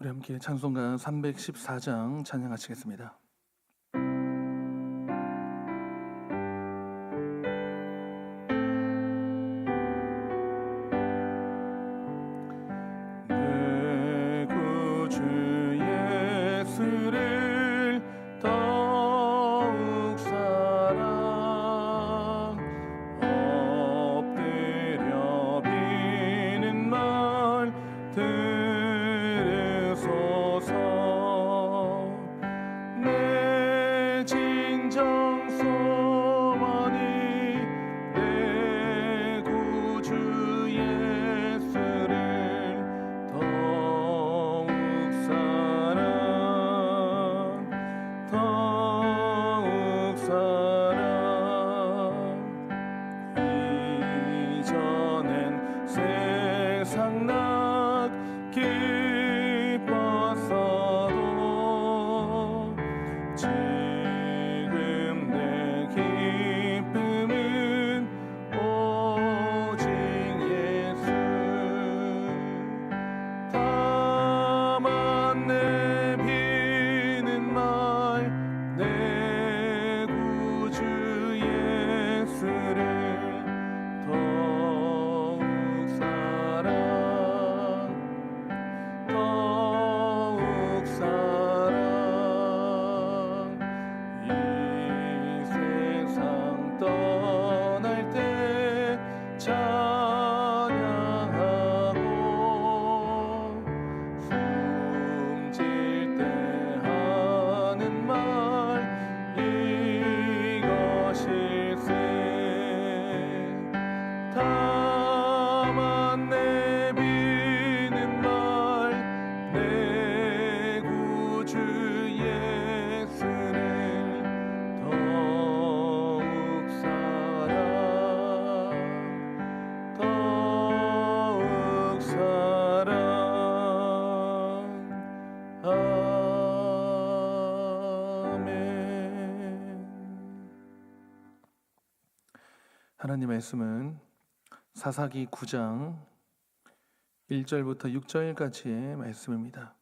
우리 함께 찬송가 314장 찬양하시겠습니다. 내 구주 예수를 더욱 사랑 엎드려 비는 말 내 진정 소원이 내 구주 예수를 더욱 사랑 이전엔 세상 낙 기뻤어도 지금 내 기쁨은 오직 예수 다만 내비는 말 내 구주 예수를 더욱 사랑 이 세상 떠날 때 찬양하고 숨질 때 하는 말 이것일세 다만 내비는 말 내 구주 예수를 더욱 사랑 아멘. 하나님의 말씀은 사사기 9장 1절부터 6절까지의 말씀입니다.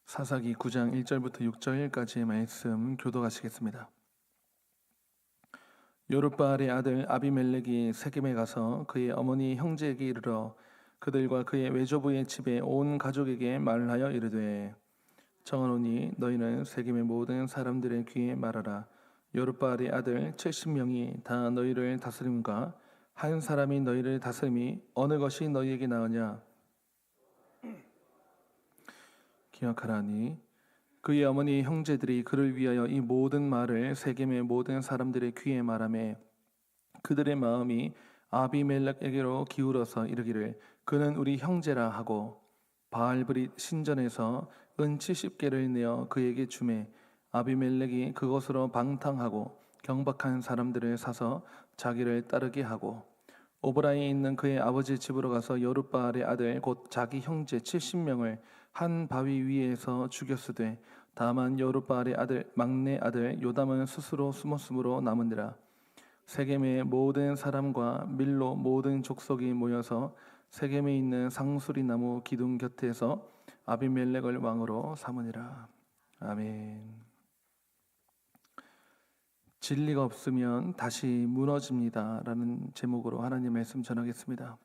사사기 9장 1절부터 6절까지의 말씀 교독하시겠습니다. 요룻바알의 아들 아비멜렉이 세겜에 가서 그의 어머니 형제에게 이르러 그들과 그의 외조부의 집에 온 가족에게 말하여 이르되 정하노니 너희는 세겜의 모든 사람들의 귀에 말하라. 요룻바알의 아들 70명이 다 너희를 다스림과 한 사람이 너희를 다스림이 어느 것이 너희에게 나으냐. 기억하라니 그의 어머니 형제들이 그를 위하여 이 모든 말을 세겜의 모든 사람들의 귀에 말하매 그들의 마음이 아비멜렉에게로 기울어서 이르기를 그는 우리 형제라 하고 바알브릿 신전에서 은 70개를 내어 그에게 주매 아비멜렉이 그것으로 방탕하고 경박한 사람들을 사서 자기를 따르게 하고 오브라에 있는 그의 아버지 집으로 가서 여룻바알의 아들 곧 자기 형제 70명을 한 바위 위에서 죽였으되 다만 여룻바알의 아들 막내 아들 요담은 스스로 숨었으므로 남으니라. 세겜의 모든 사람과 밀로 모든 족속이 모여서 세겜에 있는 상수리 나무 기둥 곁에서 아비멜렉을 왕으로 삼으니라. 아멘. 진리가 없으면 다시 무너집니다 라는 제목으로 하나님 말씀 전하겠습니다.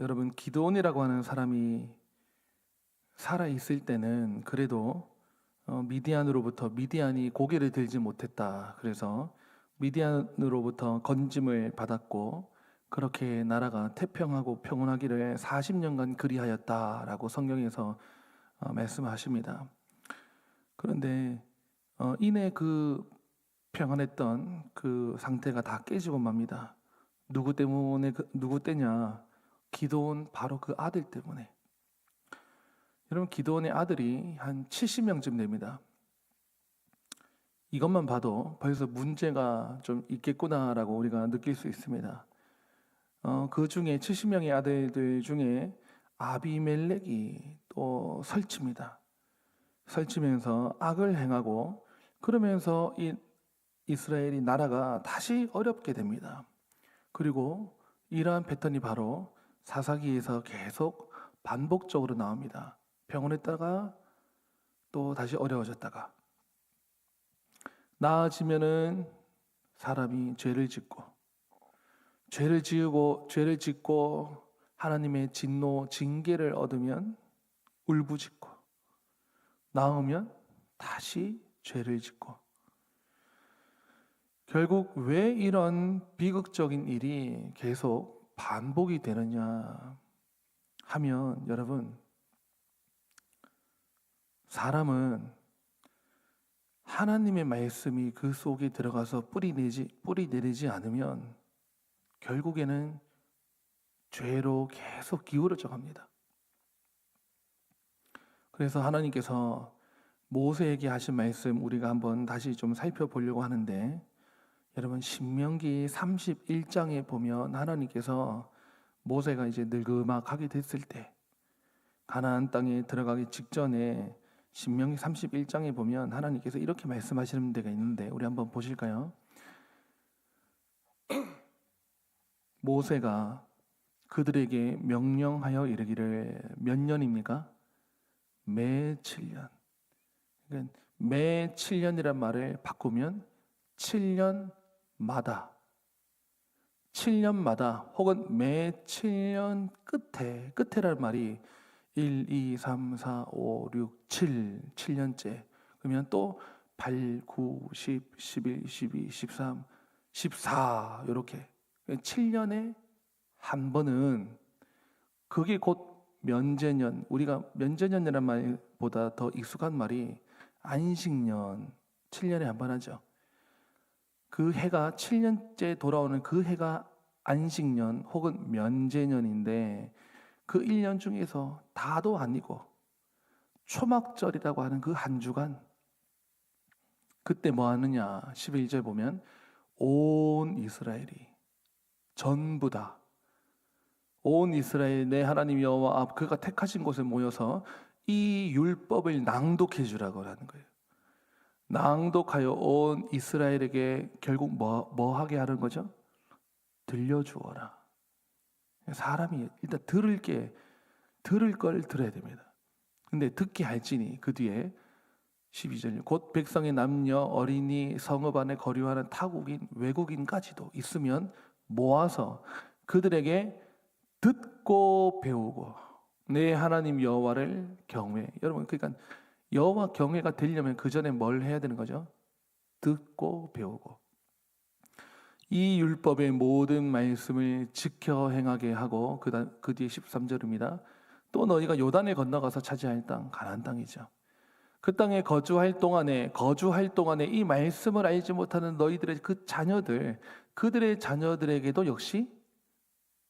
여러분, 기드온이라고 하는 사람이 살아있을 때는 그래도 미디안이 고개를 들지 못했다. 그래서 미디안으로부터 건짐을 받았고 그렇게 나라가 태평하고 평온하기를 40년간 그리하였다라고 성경에서 말씀하십니다. 그런데 이내 그 평안했던 그 상태가 다 깨지고 맙니다. 누구 때냐? 기드온, 바로 그 아들 때문에. 여러분, 기드온의 아들이 한 70명쯤 됩니다. 이것만 봐도 벌써 문제가 좀 있겠구나라고 우리가 느낄 수 있습니다. 그 중에 70명의 아들들 중에 아비멜렉이 또 설칩니다. 설치면서 악을 행하고 그러면서 이 이스라엘이 나라가 다시 어렵게 됩니다. 그리고 이러한 패턴이 바로 사사기에서 계속 반복적으로 나옵니다. 평온했다가 또 다시 어려워졌다가 나아지면은 사람이 죄를 짓고 죄를 짓고 하나님의 진노 징계를 얻으면 울부짖고 나으면 다시 죄를 짓고 결국 왜 이런 비극적인 일이 계속 반복이 되느냐 하면 여러분 사람은 하나님의 말씀이 그 속에 들어가서 뿌리 내리지 않으면 결국에는 죄로 계속 기울어져 갑니다. 그래서 하나님께서 모세에게 하신 말씀 우리가 한번 다시 좀 살펴보려고 하는데 여러분 신명기 31장에 보면 하나님께서 모세가 이제 늙음하게 됐을 때 가나안 땅에 들어가기 직전에 신명기 31장에 보면 하나님께서 이렇게 말씀하시는 데가 있는데 우리 한번 보실까요? 모세가 그들에게 명령하여 이르기를 몇 년입니까? 매 7년. 그러니까 매 7년이란 말을 바꾸면 7년마다 혹은 매 7년 끝에라는 말이 1, 2, 3, 4, 5, 6, 7년째 그러면 또 8, 9, 10, 11, 12, 13, 14 이렇게 7년에 한 번은 그게 곧 면제년 우리가 면제년이라는 말보다 더 익숙한 말이 안식년 7년에 한 번 하죠. 그 해가 7년째 돌아오는 그 해가 안식년 혹은 면제년인데 그 1년 중에서 다도 아니고 초막절이라고 하는 그 한 주간 그때 뭐 하느냐 11절 보면 온 이스라엘이 전부 다 온 이스라엘 내 하나님 여호와 앞 그가 택하신 곳에 모여서 이 율법을 낭독해 주라고 하는 거예요. 낭독하여 온 이스라엘에게 결국 뭐 하게 하는 거죠? 들려주어라. 사람이 일단 들을 걸 들어야 됩니다. 근데 듣게 할지니 그 뒤에 12절 곧 백성의 남녀 어린이 성읍 안에 거류하는 타국인 외국인까지도 있으면 모아서 그들에게 듣고 배우고 내 하나님 여호와를 경외. 여러분 그러니까 여호와 경외가 되려면 그 전에 뭘 해야 되는 거죠? 듣고 배우고 이 율법의 모든 말씀을 지켜 행하게 하고 그 뒤에 13절입니다. 또 너희가 요단을 건너가서 차지할 땅 가나안 땅이죠. 그 땅에 거주할 동안에 이 말씀을 알지 못하는 너희들의 그 자녀들 그들의 자녀들에게도 역시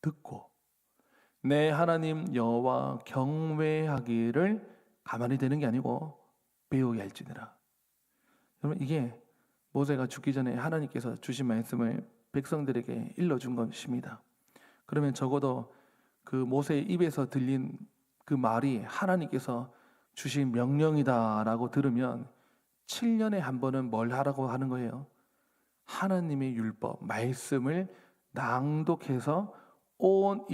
듣고 내 하나님 여호와 경외하기를 가만히 되는 게 아니고 배우게 할지니라. 여러분 이게 모세가 죽기 전에 하나님께서 주신 말씀을 백성들에게 일러준 것입니다. 그러면 적어도 그 모세의 입에서 들린 그 말이 하나님께서 주신 명령이다라고 들으면 7년에 한 번은 뭘 하라고 하는 거예요? 하나님의 율법, 말씀을 낭독해서 온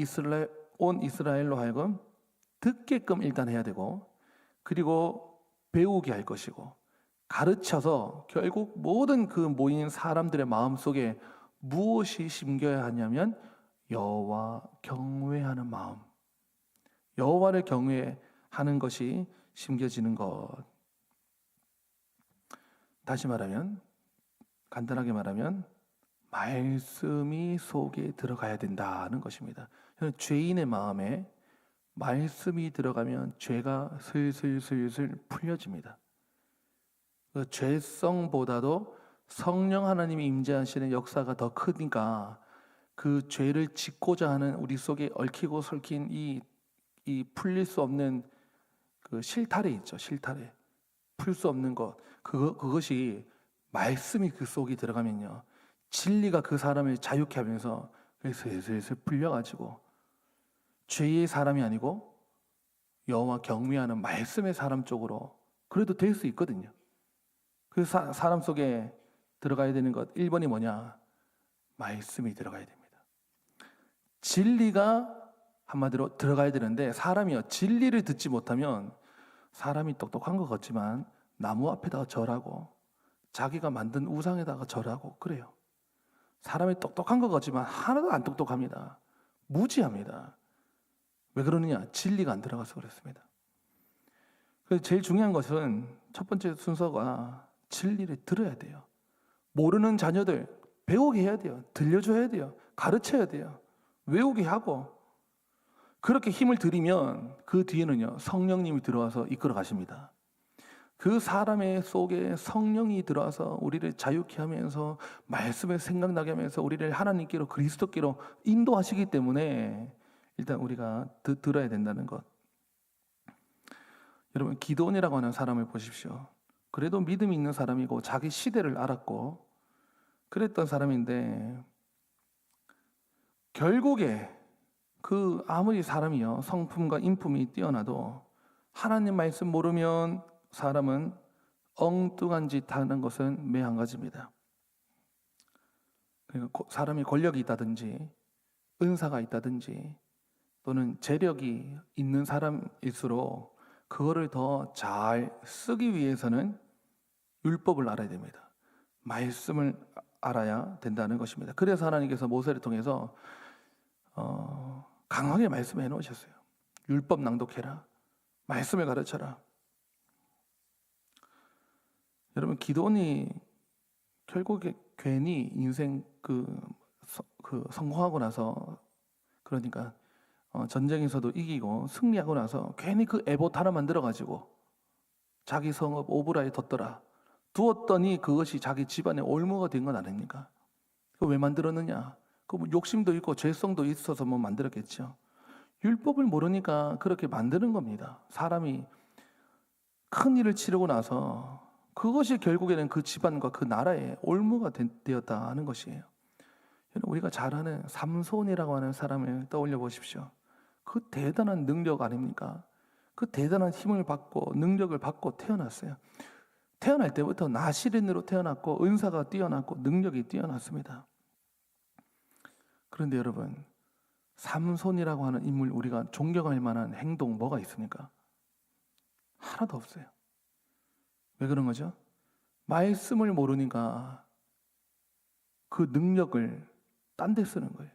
이스라엘로 하여금 듣게끔 일단 해야 되고 그리고 배우게 할 것이고 가르쳐서 결국 모든 그 모인 사람들의 마음속에 무엇이 심겨야 하냐면 여호와 경외하는 마음, 여호와를 경외하는 것이 심겨지는 것. 다시 말하면 간단하게 말하면 말씀이 속에 들어가야 된다는 것입니다. 죄인의 마음에 말씀이 들어가면 죄가 슬슬 풀려집니다. 그 죄성보다도 성령 하나님이 임재하시는 역사가 더 크니까 그 죄를 짓고자 하는 우리 속에 얽히고 설킨 이 풀릴 수 없는 그 실타래 있죠. 실타래. 풀 수 없는 것. 그것이 말씀이 그 속에 들어가면요. 진리가 그 사람을 자유케 하면서 슬슬 풀려가지고 죄의 사람이 아니고 여호와 경외하는 말씀의 사람 쪽으로 그래도 될 수 있거든요. 그 사람 속에 들어가야 되는 것 1번이 뭐냐? 말씀이 들어가야 됩니다. 진리가 한마디로 들어가야 되는데, 사람이요 진리를 듣지 못하면 사람이 똑똑한 것 같지만 나무 앞에다가 절하고 자기가 만든 우상에다가 절하고 그래요. 사람이 똑똑한 것 같지만 하나도 안 똑똑합니다. 무지합니다. 왜 그러느냐? 진리가 안 들어가서 그렇습니다. 그래서 제일 중요한 것은 첫 번째 순서가 진리를 들어야 돼요. 모르는 자녀들 배우게 해야 돼요. 들려줘야 돼요. 가르쳐야 돼요. 외우게 하고. 그렇게 힘을 들이면 그 뒤에는요 성령님이 들어와서 이끌어 가십니다. 그 사람의 속에 성령이 들어와서 우리를 자유케 하면서 말씀을 생각나게 하면서 우리를 하나님께로 그리스도께로 인도하시기 때문에 일단 우리가 들어야 된다는 것. 여러분, 기드온이라고 하는 사람을 보십시오. 그래도 믿음이 있는 사람이고 자기 시대를 알았고 그랬던 사람인데, 결국에 그 아무리 사람이요 성품과 인품이 뛰어나도 하나님 말씀 모르면 사람은 엉뚱한 짓 하는 것은 매 한 가지입니다. 그러니까 사람이 권력이 있다든지 은사가 있다든지 또는 재력이 있는 사람일수록 그거를 더 잘 쓰기 위해서는 율법을 알아야 됩니다. 말씀을 알아야 된다는 것입니다. 그래서 하나님께서 모세를 통해서 강하게 말씀해 놓으셨어요. 율법 낭독해라. 말씀을 가르쳐라. 여러분, 기도원이 결국에 괜히 인생 성공하고 나서, 그러니까 전쟁에서도 이기고 승리하고 나서 괜히 그 에봇 하나 만들어가지고 자기 성읍 오브라에 두었더니 그것이 자기 집안의 올무가 된 건 아닙니까? 그거 왜 만들었느냐? 그 뭐 욕심도 있고 죄성도 있어서 뭐 만들었겠죠. 율법을 모르니까 그렇게 만드는 겁니다. 사람이 큰 일을 치르고 나서 그것이 결국에는 그 집안과 그 나라의 올무가 되었다 하는 것이에요. 우리가 잘 아는 삼손이라고 하는 사람을 떠올려 보십시오. 그 대단한 능력 아닙니까? 그 대단한 힘을 받고 능력을 받고 태어났어요. 태어날 때부터 나시린으로 태어났고 은사가 뛰어났고 능력이 뛰어났습니다. 그런데 여러분, 삼손이라고 하는 인물, 우리가 존경할 만한 행동 뭐가 있습니까? 하나도 없어요. 왜 그런 거죠? 말씀을 모르니까 그 능력을 딴 데 쓰는 거예요.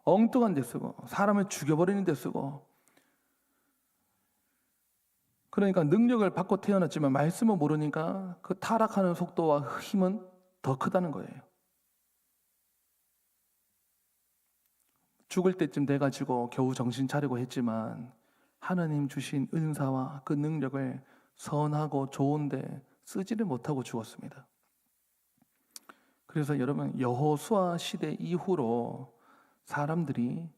엉뚱한 데 쓰고 사람을 죽여버리는 데 쓰고. 그러니까 능력을 받고 태어났지만 말씀을 모르니까 그 타락하는 속도와 힘은 더 크다는 거예요. 죽을 때쯤 돼가지고 겨우 정신 차리고 했지만 하나님 주신 은사와 그 능력을 선하고 좋은데 쓰지를 못하고 죽었습니다. 그래서 여러분, 여호수아 시대 이후로 사람들이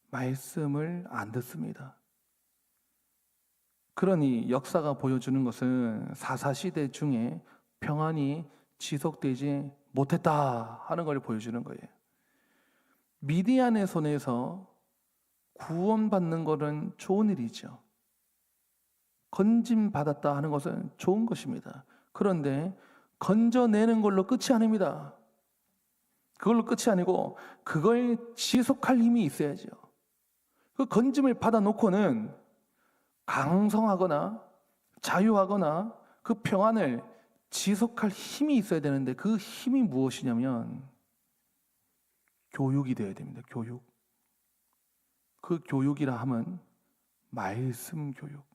말씀을 안 듣습니다. 그러니 역사가 보여주는 것은 사사시대 중에 평안이 지속되지 못했다 하는 걸 보여주는 거예요. 미디안의 손에서 구원받는 것은 좋은 일이죠. 건짐받았다 하는 것은 좋은 것입니다. 그런데 건져내는 걸로 끝이 아닙니다. 그걸로 끝이 아니고 그걸 지속할 힘이 있어야죠. 그 건짐을 받아놓고는 강성하거나 자유하거나 그 평안을 지속할 힘이 있어야 되는데, 그 힘이 무엇이냐면 교육이 되어야 됩니다. 교육. 그 교육이라 하면 말씀 교육,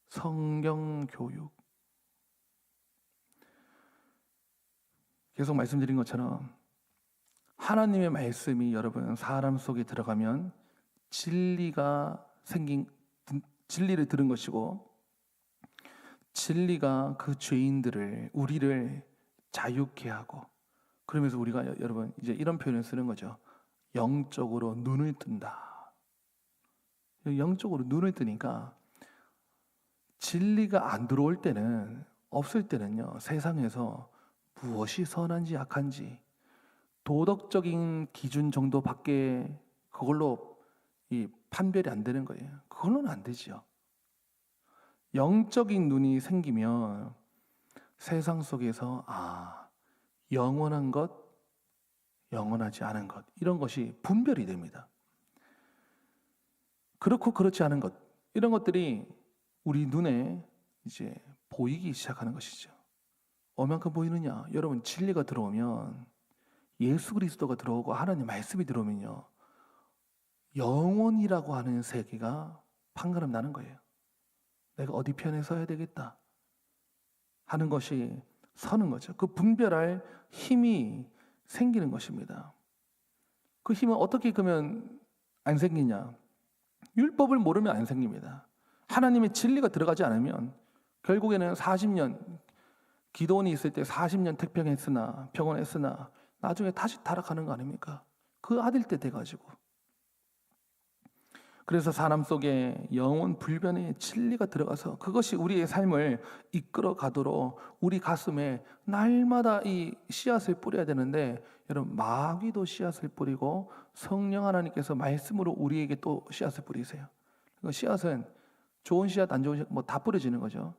성경 교육. 계속 말씀드린 것처럼 하나님의 말씀이 여러분 사람 속에 들어가면 진리를 들은 것이고, 진리가 그 죄인들을, 우리를 자유케 하고, 그러면서 우리가 여러분 이제 이런 표현을 쓰는 거죠. 영적으로 눈을 뜬다. 영적으로 눈을 뜨니까 진리가 안 들어올 때는, 없을 때는요, 세상에서 무엇이 선한지 악한지 도덕적인 기준 정도밖에 그걸로 판별이 안 되는 거예요. 그걸로는 안 되죠. 영적인 눈이 생기면 세상 속에서 영원한 것, 영원하지 않은 것, 이런 것이 분별이 됩니다. 그렇고 그렇지 않은 것, 이런 것들이 우리 눈에 이제 보이기 시작하는 것이죠. 얼만큼 보이느냐? 여러분, 진리가 들어오면, 예수 그리스도가 들어오고 하나님 말씀이 들어오면요, 영혼이라고 하는 세계가 판가름 나는 거예요. 내가 어디 편에 서야 되겠다 하는 것이 서는 거죠. 그 분별할 힘이 생기는 것입니다. 그 힘은 어떻게 그러면 안 생기냐? 율법을 모르면 안 생깁니다. 하나님의 진리가 들어가지 않으면 결국에는 40년, 기도원이 있을 때 40년 택병했으나 병원했으나 나중에 다시 타락하는 거 아닙니까? 그 아들 때 돼가지고. 그래서 사람 속에 영혼 불변의 진리가 들어가서 그것이 우리의 삶을 이끌어 가도록 우리 가슴에 날마다 이 씨앗을 뿌려야 되는데, 여러분, 마귀도 씨앗을 뿌리고 성령 하나님께서 말씀으로 우리에게 또 씨앗을 뿌리세요. 그 씨앗은 좋은 씨앗, 안 좋은 씨앗 다 뿌려지는 거죠.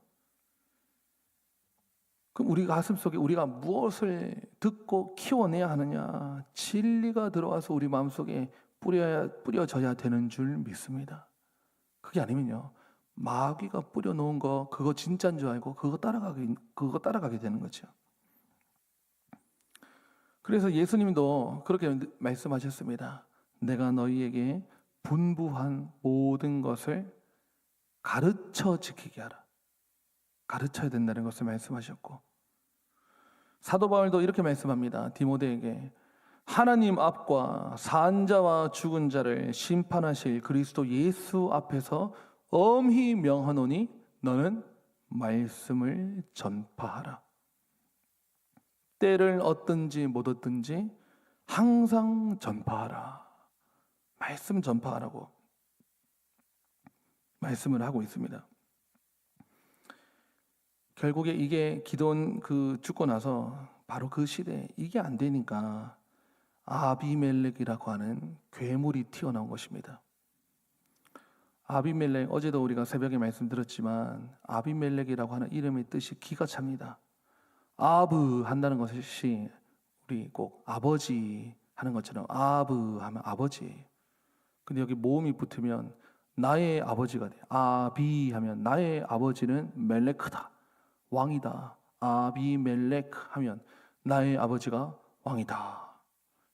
그럼 우리 가슴 속에 우리가 무엇을 듣고 키워내야 하느냐? 진리가 들어와서 우리 마음속에 뿌려져야 되는 줄 믿습니다. 그게 아니면요, 마귀가 뿌려놓은 거 그거 진짜인 줄 알고 그거 따라가게 되는 거죠. 그래서 예수님도 그렇게 말씀하셨습니다. 내가 너희에게 분부한 모든 것을 가르쳐 지키게 하라. 가르쳐야 된다는 것을 말씀하셨고, 사도 바울도 이렇게 말씀합니다. 디모데에게 하나님 앞과 산 자와 죽은 자를 심판하실 그리스도 예수 앞에서 엄히 명하노니 너는 말씀을 전파하라. 때를 얻든지 못 얻든지 항상 전파하라. 말씀 전파하라고 말씀을 하고 있습니다. 결국에 이게 기도원 죽고 나서 바로 그 시대에 이게 안 되니까 아비멜렉이라고 하는 괴물이 튀어나온 것입니다. 아비멜렉, 어제도 우리가 새벽에 말씀드렸지만 아비멜렉이라고 하는 이름의 뜻이 기가 찹니다. 아브 한다는 것이 우리 꼭 아버지 하는 것처럼 아브 하면 아버지. 근데 여기 모음이 붙으면 나의 아버지가 돼. 아비 하면 나의 아버지는 멜레크다, 왕이다. 아비멜렉 하면 나의 아버지가 왕이다.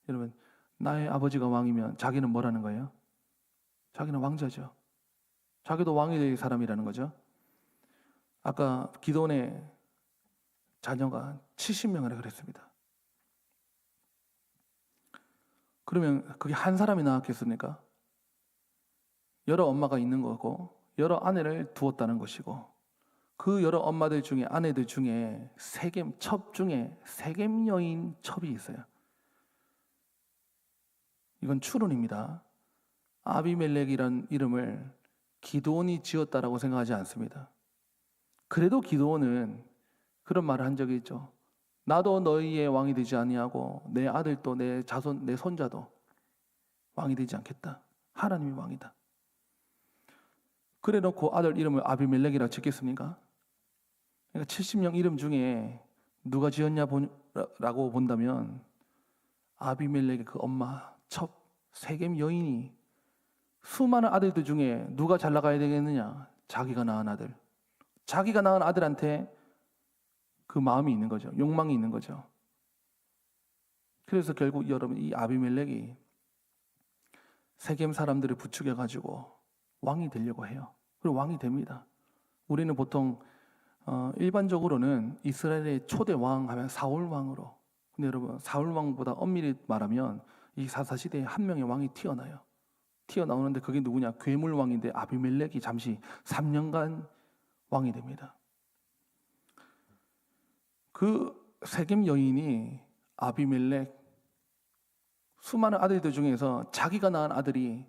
여러분, 나의 아버지가 왕이면 자기는 뭐라는 거예요? 자기는 왕자죠. 자기도 왕이 될 사람이라는 거죠. 아까 기도원의 자녀가 70명이라 그랬습니다. 그러면 그게 한 사람이 낳았겠습니까? 여러 엄마가 있는 거고 여러 아내를 두었다는 것이고, 그 여러 엄마들 중에, 아내들 중에 첩 중에 세겜 여인 첩이 있어요. 이건 추론입니다. 아비멜렉이란 이름을 기드온이 지었다라고 생각하지 않습니다. 그래도 기드온은 그런 말을 한 적이 있죠. 나도 너희의 왕이 되지 아니하고 내 아들도 내 자손 내 손자도 왕이 되지 않겠다. 하나님이 왕이다. 그래 놓고 아들 이름을 아비멜렉이라고 짓겠습니까? 그러니까 70명 이름 중에 누가 지었냐라고 본다면 아비멜렉의 그 엄마 첩 세겜 여인이, 수많은 아들들 중에 누가 잘 나가야 되겠느냐? 자기가 낳은 아들. 자기가 낳은 아들한테 그 마음이 있는 거죠. 욕망이 있는 거죠. 그래서 결국 여러분, 이 아비멜렉이 세겜 사람들을 부추겨 가지고 왕이 되려고 해요. 그리고 왕이 됩니다. 우리는 보통 일반적으로는 이스라엘의 초대 왕 하면 사울 왕으로. 근데 여러분, 사울 왕보다 엄밀히 말하면 이 사사시대에 한 명의 왕이 튀어나오는데 그게 누구냐? 괴물 왕인데 아비멜렉이 잠시 3년간 왕이 됩니다. 그 세겜 여인이 아비멜렉 수많은 아들들 중에서 자기가 낳은 아들이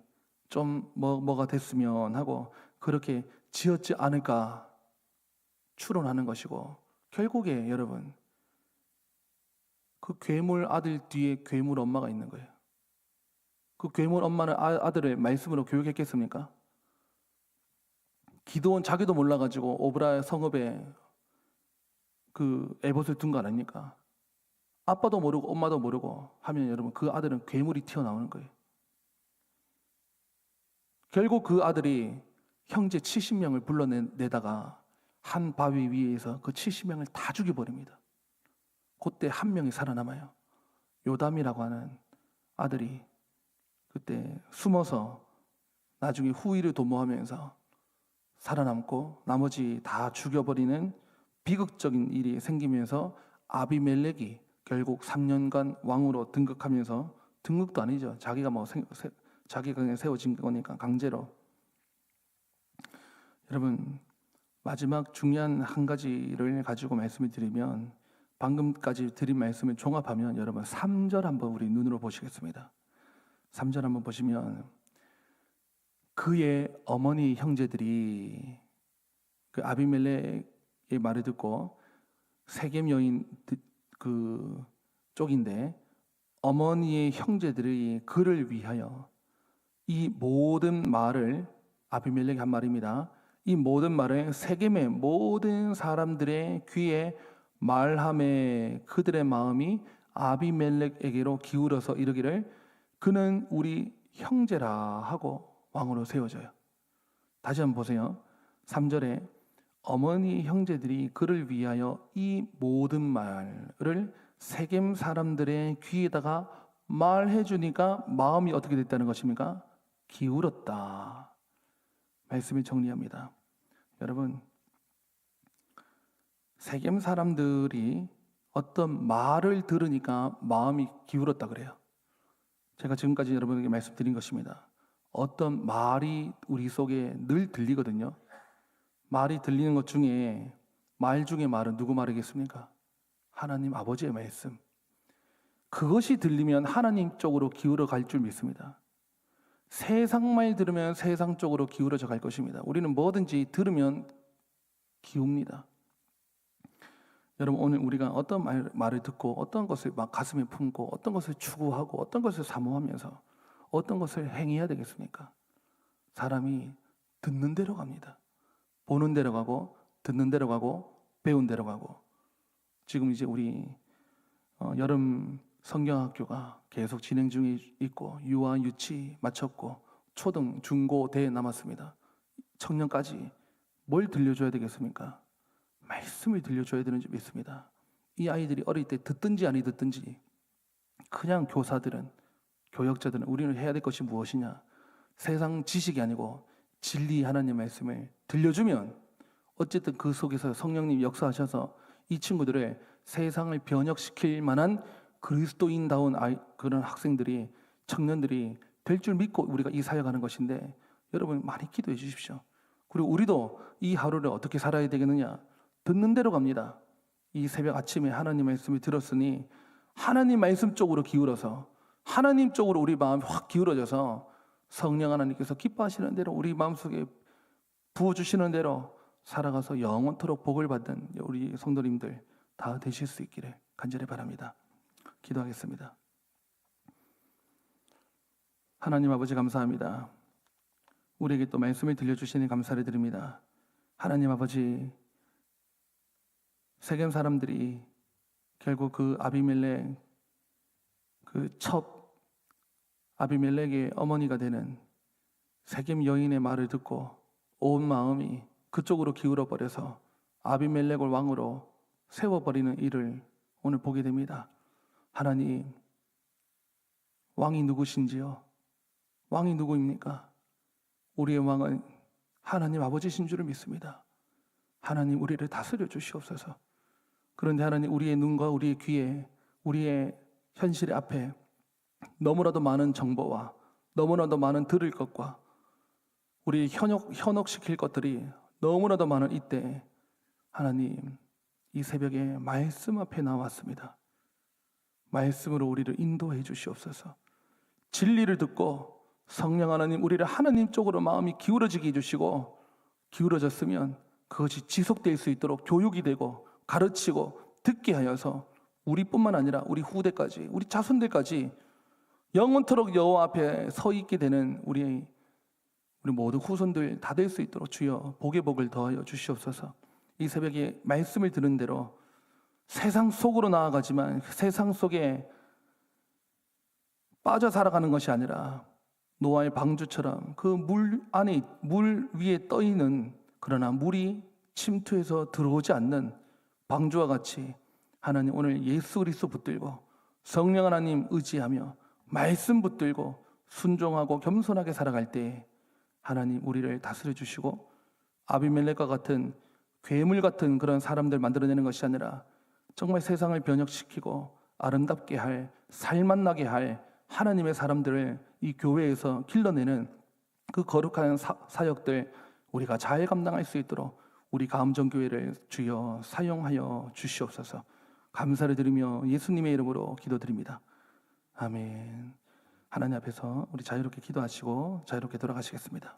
좀 뭐가 됐으면 하고 그렇게 지었지 않을까 추론하는 것이고, 결국에 여러분, 그 괴물 아들 뒤에 괴물 엄마가 있는 거예요. 그 괴물 엄마는 아들을 말씀으로 교육했겠습니까? 기드온 자기도 몰라가지고 오브라 성읍에 그 에봇을 둔 거 아닙니까? 아빠도 모르고 엄마도 모르고 하면 여러분 그 아들은 괴물이 튀어나오는 거예요. 결국 그 아들이 형제 70명을 불러내다가 한 바위 위에서 그 70명을 다 죽여버립니다. 그때 한 명이 살아남아요. 요담이라고 하는 아들이 그때 숨어서 나중에 후위를 도모하면서 살아남고 나머지 다 죽여버리는 비극적인 일이 생기면서 아비멜렉이 결국 3년간 왕으로 등극하면서, 등극도 아니죠. 자기가 자기가 그냥 세워진 거니까 강제로. 여러분, 마지막 중요한 한 가지를 가지고 말씀을 드리면, 방금까지 드린 말씀을 종합하면 여러분 3절 한번 우리 눈으로 보시겠습니다. 3절 한번 보시면, 그의 어머니 형제들이 그 아비멜렉의 말을 듣고, 세겜 여인 그 쪽인데 어머니의 형제들이 그를 위하여 이 모든 말을, 아비멜렉이 한 말입니다. 이 모든 말을 세겜의 모든 사람들의 귀에 말하매 그들의 마음이 아비멜렉에게로 기울어서 이르기를 그는 우리 형제라 하고 왕으로 세워져요. 다시 한번 보세요. 3절에 어머니 형제들이 그를 위하여 이 모든 말을 세겜 사람들의 귀에다가 말해 주니까 마음이 어떻게 됐다는 것입니까? 기울었다. 말씀을 정리합니다. 여러분, 세겜 사람들이 어떤 말을 들으니까 마음이 기울었다 그래요. 제가 지금까지 여러분에게 말씀드린 것입니다. 어떤 말이 우리 속에 늘 들리거든요. 말이 들리는 것 중에, 말 중에 말은 누구 말이겠습니까? 하나님 아버지의 말씀. 그것이 들리면 하나님 쪽으로 기울어 갈 줄 믿습니다. 세상 말 들으면 세상 쪽으로 기울어져 갈 것입니다. 우리는 뭐든지 들으면 기웁니다. 여러분, 오늘 우리가 어떤 말을 듣고 어떤 것을 막 가슴에 품고 어떤 것을 추구하고 어떤 것을 사모하면서 어떤 것을 행해야 되겠습니까? 사람이 듣는 대로 갑니다. 보는 대로 가고 듣는 대로 가고 배운 대로 가고. 지금 이제 우리 여름 성경학교가 계속 진행 중에 있고 유아 유치 마쳤고 초등 중고 대 남았습니다. 청년까지 뭘 들려줘야 되겠습니까? 말씀을 들려줘야 되는지 믿습니다. 이 아이들이 어릴 때 듣든지 아니 듣든지 그냥 교사들은, 교역자들은 우리는 해야 될 것이 무엇이냐? 세상 지식이 아니고 진리 하나님 말씀을 들려주면 어쨌든 그 속에서 성령님이 역사하셔서 이 친구들을 세상을 변혁시킬 만한 그리스도인다운 그런 학생들이, 청년들이 될 줄 믿고 우리가 이 사역하는 것인데, 여러분 많이 기도해 주십시오. 그리고 우리도 이 하루를 어떻게 살아야 되겠느냐? 듣는 대로 갑니다. 이 새벽 아침에 하나님 말씀을 들었으니 하나님 말씀 쪽으로 기울어서, 하나님 쪽으로 우리 마음이 확 기울어져서 성령 하나님께서 기뻐하시는 대로 우리 마음속에 부어주시는 대로 살아가서 영원토록 복을 받는 우리 성도님들 다 되실 수 있기를 간절히 바랍니다. 기도하겠습니다. 하나님 아버지 감사합니다. 우리에게 또 말씀을 들려주시니 감사를 드립니다. 하나님 아버지, 세겜 사람들이 결국 그 아비멜렉, 그 첫 아비멜렉의 어머니가 되는 세겜 여인의 말을 듣고 온 마음이 그쪽으로 기울어 버려서 아비멜렉을 왕으로 세워버리는 일을 오늘 보게 됩니다. 하나님, 왕이 누구신지요? 왕이 누구입니까? 우리의 왕은 하나님 아버지신 줄을 믿습니다. 하나님, 우리를 다스려 주시옵소서. 그런데 하나님, 우리의 눈과 우리의 귀에, 우리의 현실 앞에 너무나도 많은 정보와 너무나도 많은 들을 것과 우리 현혹시킬 것들이 너무나도 많은 이때, 하나님, 이 새벽에 말씀 앞에 나왔습니다. 말씀으로 우리를 인도해 주시옵소서. 진리를 듣고 성령 하나님, 우리를 하나님 쪽으로 마음이 기울어지게 해주시고, 기울어졌으면 그것이 지속될 수 있도록 교육이 되고 가르치고 듣게 하여서 우리뿐만 아니라 우리 후대까지, 우리 자손들까지 영원토록 여호와 앞에 서 있게 되는 우리 모든 후손들 다 될 수 있도록 주여 복의 복을 더하여 주시옵소서. 이 새벽에 말씀을 들은 대로 세상 속으로 나아가지만 세상 속에 빠져 살아가는 것이 아니라 노아의 방주처럼 그 물 안에 물 위에 떠 있는, 그러나 물이 침투해서 들어오지 않는 방주와 같이 하나님 오늘 예수 그리스도 붙들고 성령 하나님 의지하며 말씀 붙들고 순종하고 겸손하게 살아갈 때 하나님 우리를 다스려 주시고 아비멜렉과 같은 괴물 같은 그런 사람들 만들어내는 것이 아니라 정말 세상을 변혁시키고 아름답게 할, 살맛나게 할 하나님의 사람들을 이 교회에서 길러내는 그 거룩한 사역들 우리가 잘 감당할 수 있도록 우리 가음정교회를 주여 사용하여 주시옵소서. 감사를 드리며 예수님의 이름으로 기도드립니다. 아멘. 하나님 앞에서 우리 자유롭게 기도하시고 자유롭게 돌아가시겠습니다.